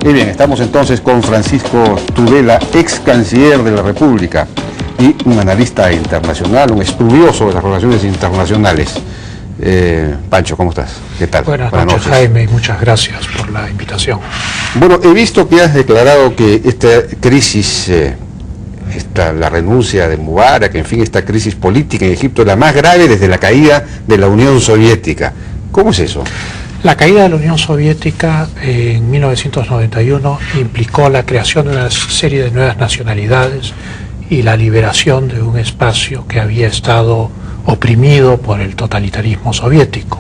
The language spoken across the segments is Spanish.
Y bien, estamos entonces con Francisco Tudela, ex canciller de la República y un analista internacional, un estudioso de las relaciones internacionales. Pancho, ¿cómo estás? ¿Qué tal? Buenas noches, Jaime, y muchas gracias por la invitación. Bueno, he visto que has declarado que esta crisis, la renuncia de Mubarak, en fin, esta crisis política en Egipto es la más grave desde la caída de la Unión Soviética. ¿Cómo es eso? La caída de la Unión Soviética en 1991 implicó la creación de una serie de nuevas nacionalidades y la liberación de un espacio que había estado oprimido por el totalitarismo soviético.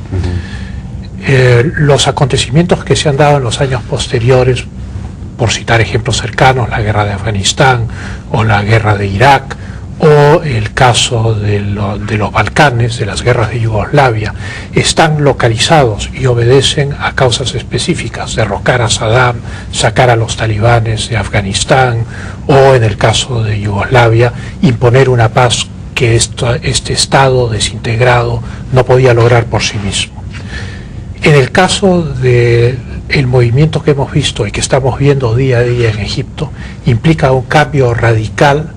Los acontecimientos que se han dado en los años posteriores, por citar ejemplos cercanos, la guerra de Afganistán o la guerra de Irak, o el caso de los Balcanes, de las guerras de Yugoslavia, están localizados y obedecen a causas específicas: derrocar a Saddam, sacar a los talibanes de Afganistán, o en el caso de Yugoslavia, imponer una paz que este Estado desintegrado no podía lograr por sí mismo. En el caso del movimiento que hemos visto y que estamos viendo día a día en Egipto, implica un cambio radical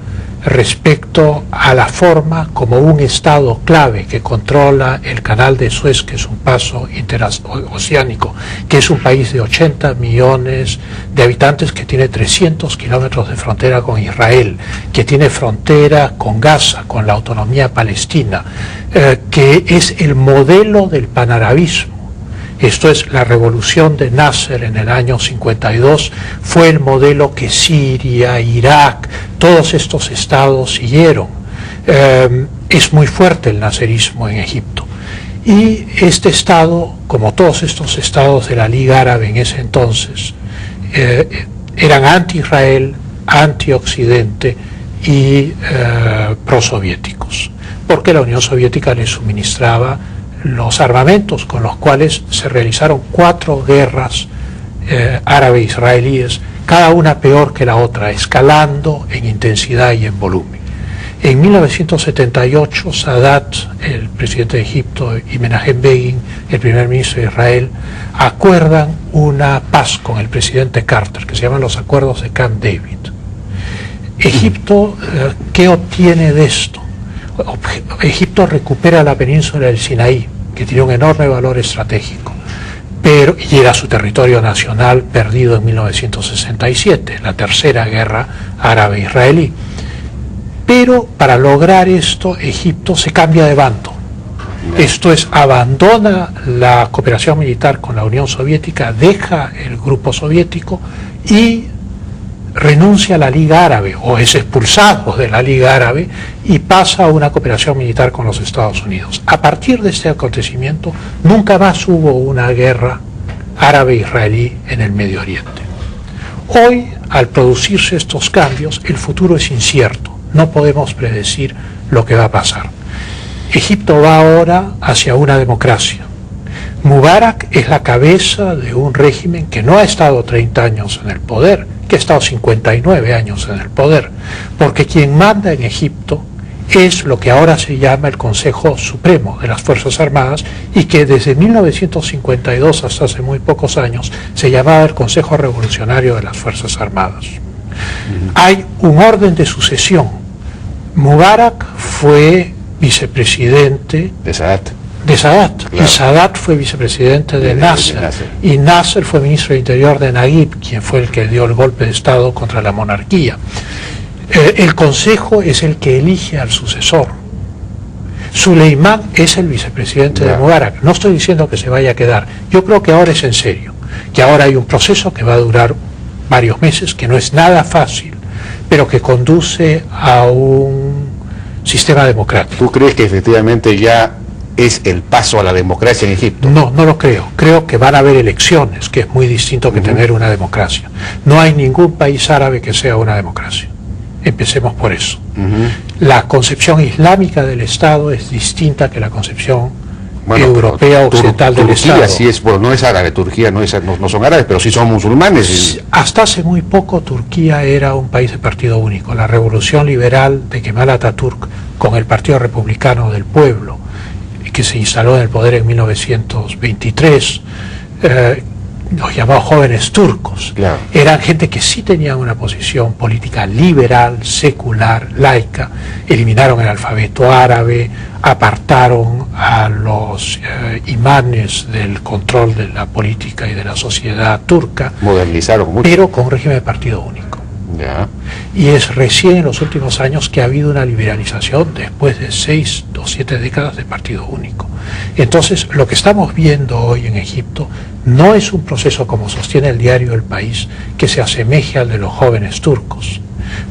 respecto a la forma como un Estado clave que controla el canal de Suez, que es un paso interoceánico, que es un país de 80 millones de habitantes, que tiene 300 kilómetros de frontera con Israel, que tiene frontera con Gaza, con la autonomía palestina, que es el modelo del panarabismo. Esto es, la revolución de Nasser en el año 52 fue el modelo que Siria, Irak, todos estos estados siguieron. Es muy fuerte el nasserismo en Egipto. Y este estado, como todos estos estados de la Liga Árabe en ese entonces, eran anti-Israel, anti-Occidente y prosoviéticos, porque la Unión Soviética les suministraba los armamentos con los cuales se realizaron 4 guerras árabe-israelíes, cada una peor que la otra, escalando en intensidad y en volumen. En 1978, Sadat, el presidente de Egipto, y Menachem Begin, el primer ministro de Israel, acuerdan una paz con el presidente Carter, que se llaman los acuerdos de Camp David. Egipto, ¿qué obtiene de esto? Egipto recupera la península del Sinaí, que tiene un enorme valor estratégico, y era su territorio nacional perdido en 1967, la tercera guerra árabe-israelí. Pero para lograr esto, Egipto se cambia de bando. Esto es, abandona la cooperación militar con la Unión Soviética, deja el grupo soviético y renuncia a la Liga Árabe, o es expulsado de la Liga Árabe, y pasa a una cooperación militar con los Estados Unidos. A partir de este acontecimiento, nunca más hubo una guerra árabe-israelí en el Medio Oriente. Hoy, al producirse estos cambios, el futuro es incierto. No podemos predecir lo que va a pasar. Egipto va ahora hacia una democracia. Mubarak es la cabeza de un régimen que no ha estado 30 años en el poder, que ha estado 59 años en el poder, porque quien manda en Egipto es lo que ahora se llama el Consejo Supremo de las Fuerzas Armadas, y que desde 1952 hasta hace muy pocos años se llamaba el Consejo Revolucionario de las Fuerzas Armadas. Hay un orden de sucesión. Mubarak fue vicepresidente de Sadat, claro. Y Sadat fue vicepresidente de Nasser, y Nasser fue ministro de Interior de Naguib, quien fue el que dio el golpe de Estado contra la monarquía. El Consejo es el que elige al sucesor. Suleimán es el vicepresidente de Mubarak. No estoy diciendo que se vaya a quedar. Yo creo que ahora es en serio, que ahora hay un proceso que va a durar varios meses, que no es nada fácil, pero que conduce a un sistema democrático. ¿Tú crees que efectivamente ya es el paso a la democracia en Egipto? No, no lo creo. Creo que van a haber elecciones, que es muy distinto que tener una democracia. No hay ningún país árabe que sea una democracia. Empecemos por eso. La concepción islámica del Estado es distinta que la concepción europea occidental del Estado. Turquía sí es, bueno, no es árabe, Turquía no son árabes, pero sí son musulmanes. Hasta hace muy poco Turquía era un país de partido único. La revolución liberal de Kemal Atatürk con el Partido Republicano del Pueblo, que se instaló en el poder en 1923, los llamados jóvenes turcos. Claro. Eran gente que sí tenían una posición política liberal, secular, laica. Eliminaron el alfabeto árabe, apartaron a los imanes del control de la política y de la sociedad turca. Modernizaron mucho. Pero con un régimen de partido único. Ya. Y es recién en los últimos años que ha habido una liberalización después de 6 o 7 décadas de partido único. Entonces, lo que estamos viendo hoy en Egipto no es un proceso, como sostiene el diario El País, que se asemeje al de los jóvenes turcos.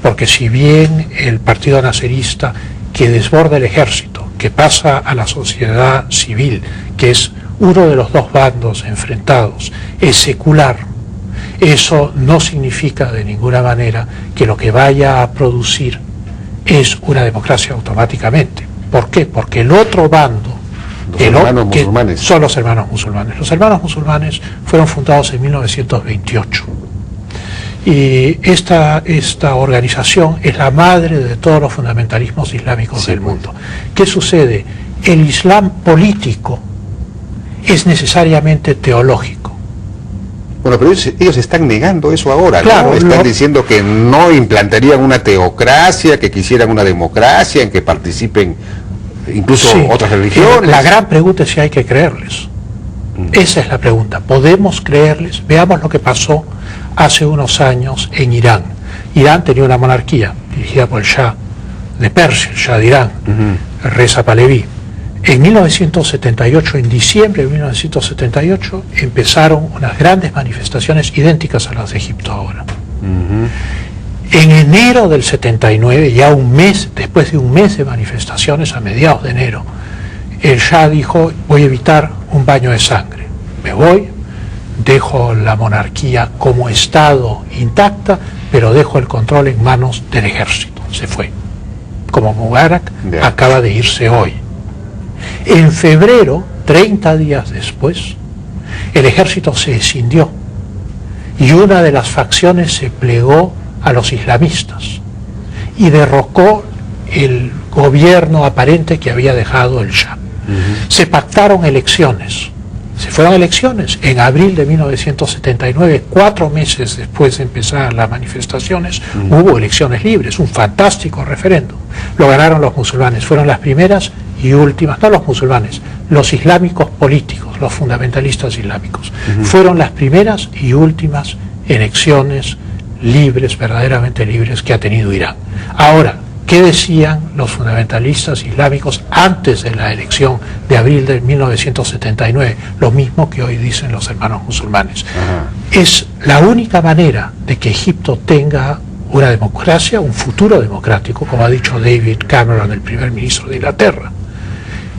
Porque si bien el partido nacerista, que desborda el ejército, que pasa a la sociedad civil, que es uno de los dos bandos enfrentados, es secular, eso no significa de ninguna manera que lo que vaya a producir es una democracia automáticamente. ¿Por qué? Porque el otro bando, son los hermanos musulmanes. Los hermanos musulmanes fueron fundados en 1928. Y esta organización es la madre de todos los fundamentalismos islámicos del mundo. ¿Qué sucede? El Islam político es necesariamente teológico. Bueno, pero ellos están negando eso ahora, claro, ¿no? Están diciendo que no implantarían una teocracia, que quisieran una democracia en que participen incluso otras religiones. La gran pregunta es si hay que creerles. Esa es la pregunta. ¿Podemos creerles? Veamos lo que pasó hace unos años en Irán. Irán tenía una monarquía dirigida por el Shah de Persia, el Shah de Irán, Reza Pahlaví. En 1978, en diciembre de 1978, empezaron unas grandes manifestaciones idénticas a las de Egipto ahora. En enero del 79, ya un mes, después de un mes de manifestaciones, a mediados de enero, el Shah dijo: voy a evitar un baño de sangre. Me voy, dejo la monarquía como Estado intacta, pero dejo el control en manos del ejército. Se fue. Como Mubarak acaba de irse hoy. En febrero, 30 días después, el ejército se escindió y una de las facciones se plegó a los islamistas y derrocó el gobierno aparente que había dejado el Shah. Se pactaron elecciones. Se fueron elecciones en abril de 1979, 4 meses después de empezar las manifestaciones, hubo elecciones libres, un fantástico referéndum. Lo ganaron los musulmanes, fueron las primeras y últimas, no los musulmanes, los islámicos políticos, los fundamentalistas islámicos, fueron las primeras y últimas elecciones libres, verdaderamente libres, que ha tenido Irán. Ahora, ¿qué decían los fundamentalistas islámicos antes de la elección de abril de 1979? Lo mismo que hoy dicen los hermanos musulmanes. Es la única manera de que Egipto tenga una democracia, un futuro democrático, como ha dicho David Cameron, el primer ministro de Inglaterra,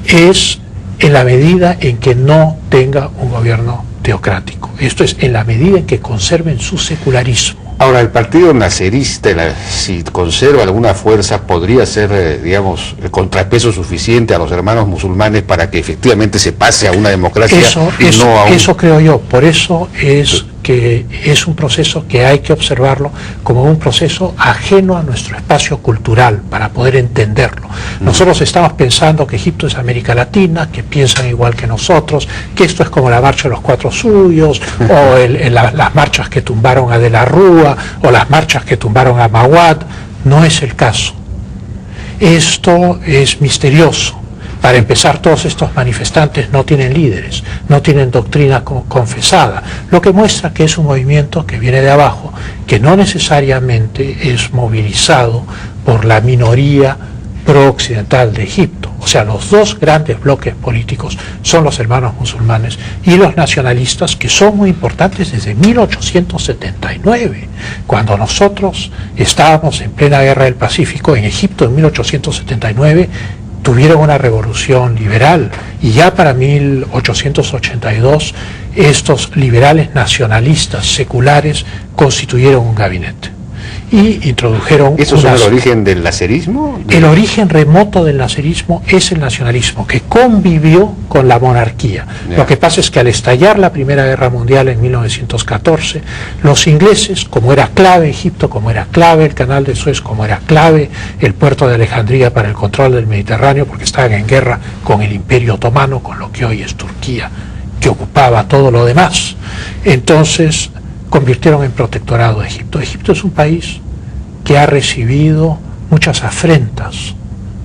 es en la medida en que no tenga un gobierno teocrático. Esto es, en la medida en que conserven su secularismo. Ahora, el partido nacerista, si conserva alguna fuerza, podría ser, digamos, el contrapeso suficiente a los hermanos musulmanes para que efectivamente se pase a una democracia Eso creo yo. Por eso es que es un proceso que hay que observarlo como un proceso ajeno a nuestro espacio cultural para poder entenderlo. Nosotros estamos pensando que Egipto es América Latina, que piensan igual que nosotros, que esto es como la marcha de los 4 suyos, o las marchas que tumbaron a De la Rúa, o las marchas que tumbaron a Mawad. No es el caso. Esto es misterioso. Para empezar, todos estos manifestantes no tienen líderes, no tienen doctrina confesada, lo que muestra que es un movimiento que viene de abajo, que no necesariamente es movilizado por la minoría pro-occidental de Egipto. O sea, los dos grandes bloques políticos son los hermanos musulmanes y los nacionalistas, que son muy importantes desde 1879, cuando nosotros estábamos en plena guerra del Pacífico. En Egipto, en 1879, tuvieron una revolución liberal, y ya para 1882 estos liberales nacionalistas seculares constituyeron un gabinete y introdujeron... ¿Eso es el origen del nacerismo? El origen remoto del nacerismo es el nacionalismo, que convivió con la monarquía. Lo que pasa es que al estallar la Primera Guerra Mundial en 1914, los ingleses, como era clave Egipto, como era clave el Canal de Suez, como era clave el puerto de Alejandría para el control del Mediterráneo, porque estaban en guerra con el Imperio Otomano, con lo que hoy es Turquía, que ocupaba todo lo demás. Entonces convirtieron en protectorado a Egipto. Egipto es un país que ha recibido muchas afrentas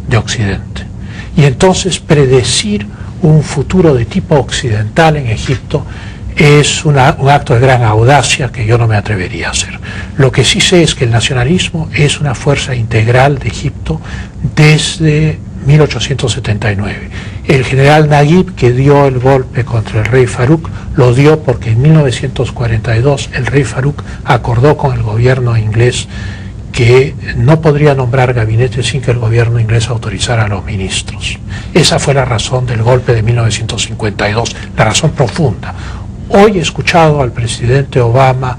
de Occidente. Y entonces predecir un futuro de tipo occidental en Egipto es un acto de gran audacia que yo no me atrevería a hacer. Lo que sí sé es que el nacionalismo es una fuerza integral de Egipto desde 1879. El general Naguib, que dio el golpe contra el rey Farouk, lo dio porque en 1942 el rey Farouk acordó con el gobierno inglés que no podría nombrar gabinete sin que el gobierno inglés autorizara a los ministros. Esa fue la razón del golpe de 1952, la razón profunda. Hoy he escuchado al presidente Obama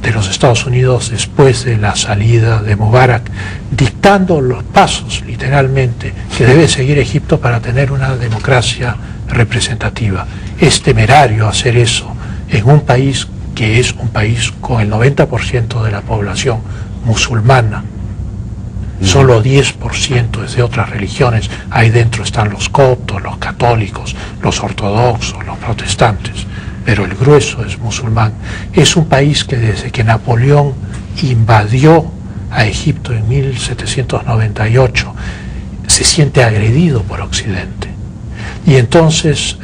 de los Estados Unidos, después de la salida de Mubarak, dictando los pasos, literalmente, que debe seguir Egipto para tener una democracia representativa. Es temerario hacer eso en un país que es un país con el 90% de la población musulmana. Solo 10% es de otras religiones. Ahí dentro están los coptos, los católicos, los ortodoxos, los protestantes, pero el grueso es musulmán. Es un país que desde que Napoleón invadió a Egipto en 1798 se siente agredido por Occidente. Y entonces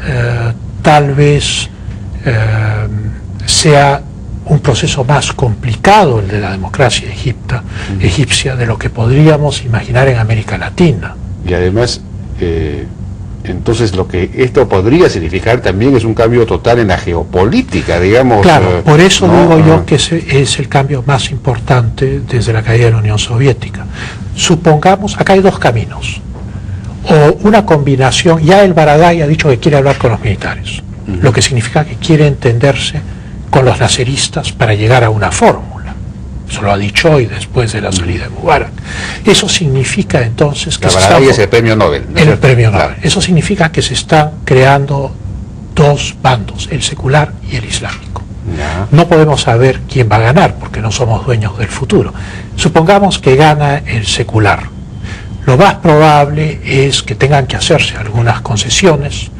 tal vez sea un proceso más complicado el de la democracia egipcia de lo que podríamos imaginar en América Latina. Y además, entonces lo que esto podría significar también es un cambio total en la geopolítica, digamos. Claro, por eso ¿no? digo yo que es el cambio más importante desde la caída de la Unión Soviética. Supongamos, acá hay dos caminos, o una combinación. Ya el Baradei ha dicho que quiere hablar con los militares, lo que significa que quiere entenderse con los nasseristas para llegar a una fórmula. Eso lo ha dicho hoy después de la salida de Mubarak. Eso significa entonces que Baradei es el premio Nobel, ¿no? El premio Nobel. Eso significa que se están creando dos bandos, el secular y el islámico. No podemos saber quién va a ganar porque no somos dueños del futuro. Supongamos que gana el secular. Lo más probable es que tengan que hacerse algunas concesiones.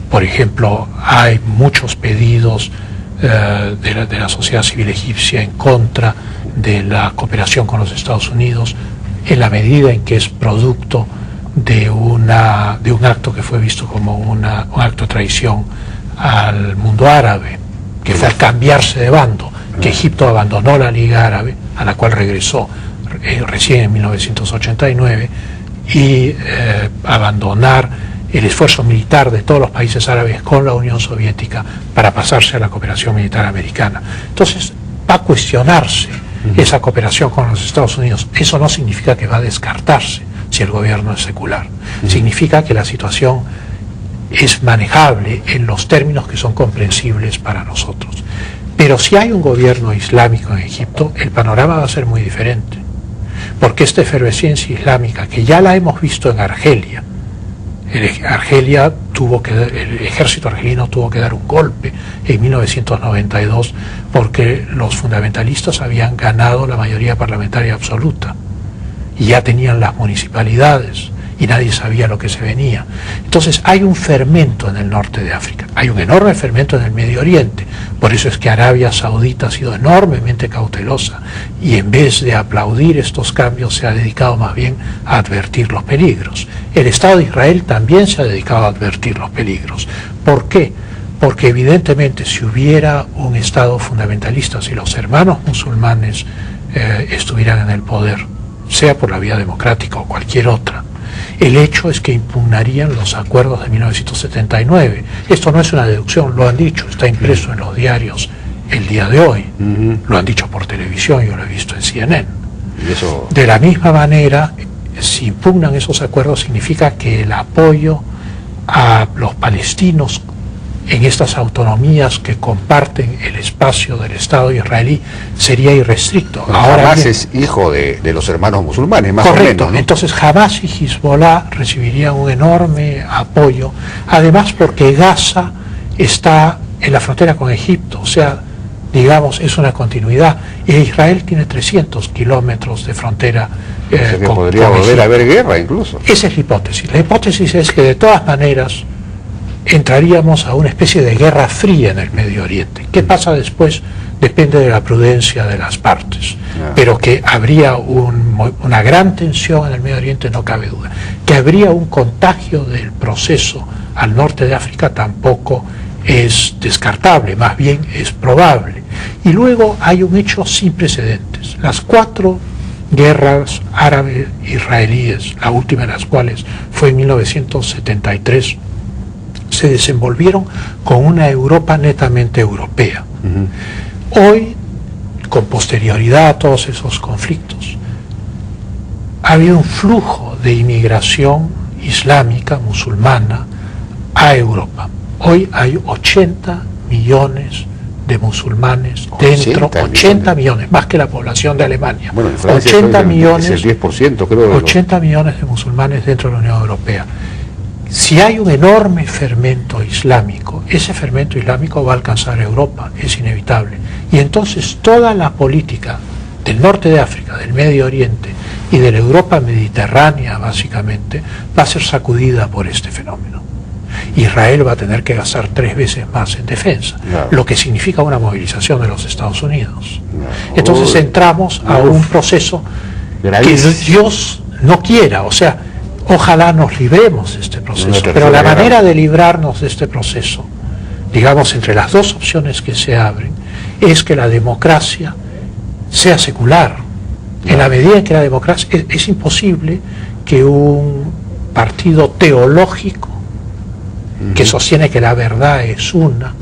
Por ejemplo, hay muchos pedidos de la sociedad civil egipcia en contra de la cooperación con los Estados Unidos, en la medida en que es producto de un acto que fue visto como un acto de traición al mundo árabe, que fue al cambiarse de bando, que Egipto abandonó la Liga Árabe, a la cual regresó recién en 1989, y abandonar el esfuerzo militar de todos los países árabes con la Unión Soviética para pasarse a la cooperación militar americana. Entonces va a cuestionarse esa cooperación con los Estados Unidos. Eso no significa que va a descartarse si el gobierno es secular. Significa que la situación es manejable en los términos que son comprensibles para nosotros. Pero si hay un gobierno islámico en Egipto, el panorama va a ser muy diferente, porque esta efervescencia islámica, que ya la hemos visto en Argelia, el ejército argelino tuvo que dar un golpe en 1992 porque los fundamentalistas habían ganado la mayoría parlamentaria absoluta y ya tenían las municipalidades y nadie sabía lo que se venía. Entonces hay un fermento en el norte de África, hay un enorme fermento en el Medio Oriente. Por eso es que Arabia Saudita ha sido enormemente cautelosa y en vez de aplaudir estos cambios se ha dedicado más bien a advertir los peligros. El Estado de Israel también se ha dedicado a advertir los peligros. ¿Por qué? Porque evidentemente si hubiera un Estado fundamentalista, si los hermanos musulmanes estuvieran en el poder, sea por la vía democrática o cualquier otra, el hecho es que impugnarían los acuerdos de 1979. Esto no es una deducción, lo han dicho, está impreso en los diarios el día de hoy. Lo han dicho por televisión, yo lo he visto en CNN. De la misma manera, si impugnan esos acuerdos, significa que el apoyo a los palestinos en estas autonomías que comparten el espacio del Estado israelí sería irrestricto. Ahora Hamas es hijo de los hermanos musulmanes, más correcto, o menos, ¿no? Entonces Hamas y Hezbollah recibirían un enorme apoyo, además porque Gaza está en la frontera con Egipto, o sea, digamos, es una continuidad, y Israel tiene 300 kilómetros de frontera o sea que podría volver a haber guerra incluso. Esa es la hipótesis. La hipótesis es que de todas maneras entraríamos a una especie de guerra fría en el Medio Oriente. ¿Qué pasa después? Depende de la prudencia de las partes, pero que habría una gran tensión en el Medio Oriente no cabe duda. Que habría un contagio del proceso al norte de África tampoco es descartable, más bien es probable. Y luego hay un hecho sin precedentes. Las 4 guerras árabe-israelíes, la última de las cuales fue en 1973, se desenvolvieron con una Europa netamente europea. Hoy, con posterioridad a todos esos conflictos, ha habido un flujo de inmigración islámica, musulmana, a Europa. Hoy hay 80 millones de musulmanes dentro, 80 millones, más que la población de Alemania. Bueno, en Francia 80 millones, es el 10%, creo. 80 millones de musulmanes dentro de la Unión Europea. Si hay un enorme fermento islámico, ese fermento islámico va a alcanzar Europa, es inevitable. Y entonces toda la política del norte de África, del Medio Oriente y de la Europa mediterránea, básicamente, va a ser sacudida por este fenómeno. Israel va a tener que gastar 3 veces más en defensa, lo que significa una movilización de los Estados Unidos. Entonces entramos a un proceso que Dios no quiera, o sea, ojalá nos libremos de este proceso, pero la manera de librarnos de este proceso, digamos, entre las 2 opciones que se abren, es que la democracia sea secular. En la medida en que la democracia es imposible que un partido teológico que sostiene que la verdad es una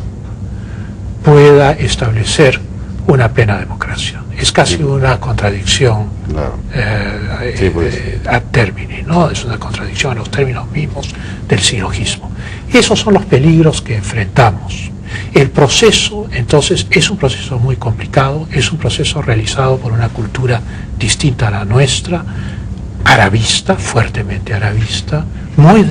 pueda establecer una plena democracia. Es casi una contradicción ad termini, ¿no? Es una contradicción a los términos mismos del silogismo. Esos son los peligros que enfrentamos. El proceso, entonces, es un proceso muy complicado, es un proceso realizado por una cultura distinta a la nuestra, arabista, fuertemente arabista, muy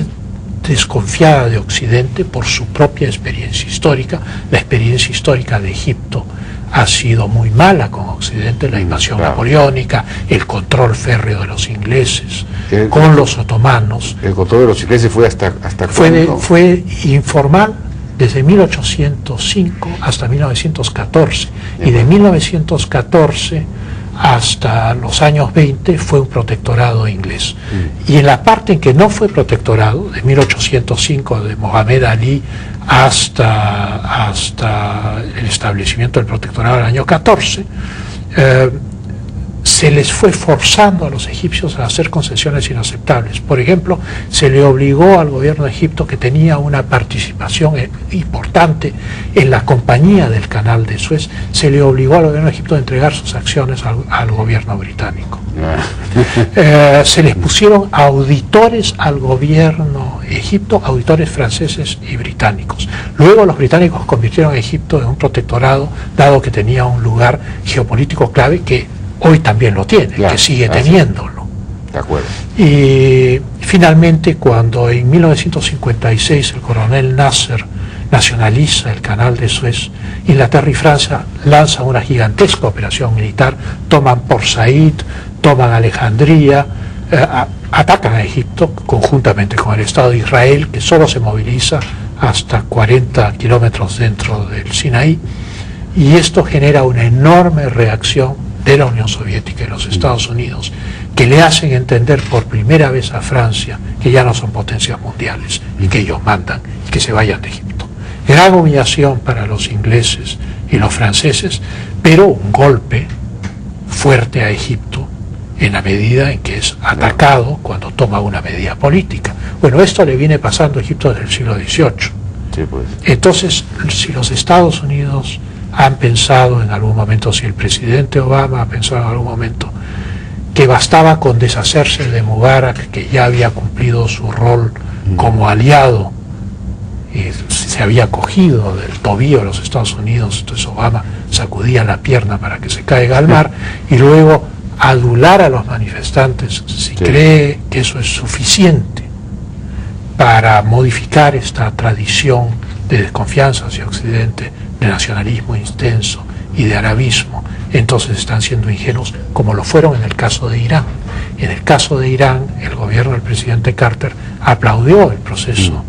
desconfiada de Occidente por su propia experiencia histórica. La experiencia histórica de Egipto ha sido muy mala con Occidente, la invasión napoleónica, el control férreo de los ingleses con los otomanos. ¿El control de los ingleses fue hasta cuándo? Fue informal desde 1805 hasta 1914, y de 1914 hasta los años 20 fue un protectorado inglés. Y en la parte en que no fue protectorado, de 1805 de Mohamed Ali hasta el establecimiento del protectorado del año 14, se les fue forzando a los egipcios a hacer concesiones inaceptables. Por ejemplo, se le obligó al gobierno de Egipto, que tenía una participación importante en la compañía del Canal de Suez, se le obligó al gobierno de Egipto a entregar sus acciones al gobierno británico. Se les pusieron auditores al gobierno de Egipto, auditores franceses y británicos. Luego los británicos convirtieron a Egipto en un protectorado, dado que tenía un lugar geopolítico clave que hoy también lo tiene, que sigue teniéndolo. De acuerdo. Y finalmente, cuando en 1956 el coronel Nasser nacionaliza el Canal de Suez, Inglaterra y Francia lanzan una gigantesca operación militar, toman Port Said, toman Alejandría, atacan a Egipto conjuntamente con el Estado de Israel, que solo se moviliza hasta 40 kilómetros dentro del Sinaí, y esto genera una enorme reacción de la Unión Soviética y los Estados Unidos, que le hacen entender por primera vez a Francia que ya no son potencias mundiales y que ellos mandan y que se vayan de Egipto. Gran humillación para los ingleses y los franceses, pero un golpe fuerte a Egipto en la medida en que es atacado cuando toma una medida política. Bueno, esto le viene pasando a Egipto desde el siglo XVIII. Sí, pues. Entonces, si los Estados Unidos han pensado en algún momento, si el presidente Obama ha pensado en algún momento que bastaba con deshacerse de Mubarak, que ya había cumplido su rol como aliado y se había cogido del tobillo de los Estados Unidos, entonces Obama sacudía la pierna para que se caiga al mar, y luego adular a los manifestantes, si cree que eso es suficiente para modificar esta tradición de desconfianza hacia Occidente, de nacionalismo intenso y de arabismo, entonces están siendo ingenuos, como lo fueron en el caso de Irán. En el caso de Irán, el gobierno del presidente Carter aplaudió el proceso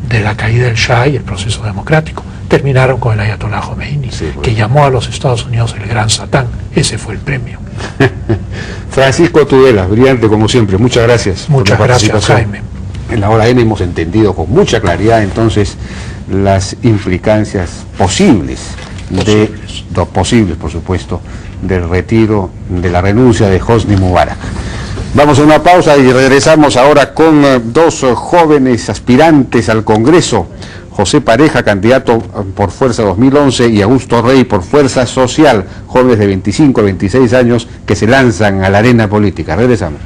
de la caída del Shah y el proceso democrático. Terminaron con el Ayatollah Khomeini, sí, que llamó a los Estados Unidos el Gran Satán. Ese fue el premio. Francisco Tudela, brillante como siempre. Muchas gracias. Muchas gracias, Jaime. En la hora N hemos entendido con mucha claridad entonces las implicancias posibles, por supuesto, del retiro, de la renuncia de Hosni Mubarak. Vamos a una pausa y regresamos ahora con dos jóvenes aspirantes al Congreso. José Pareja, candidato por Fuerza 2011, y Augusto Rey por Fuerza Social, jóvenes de 25 a 26 años que se lanzan a la arena política. Regresamos.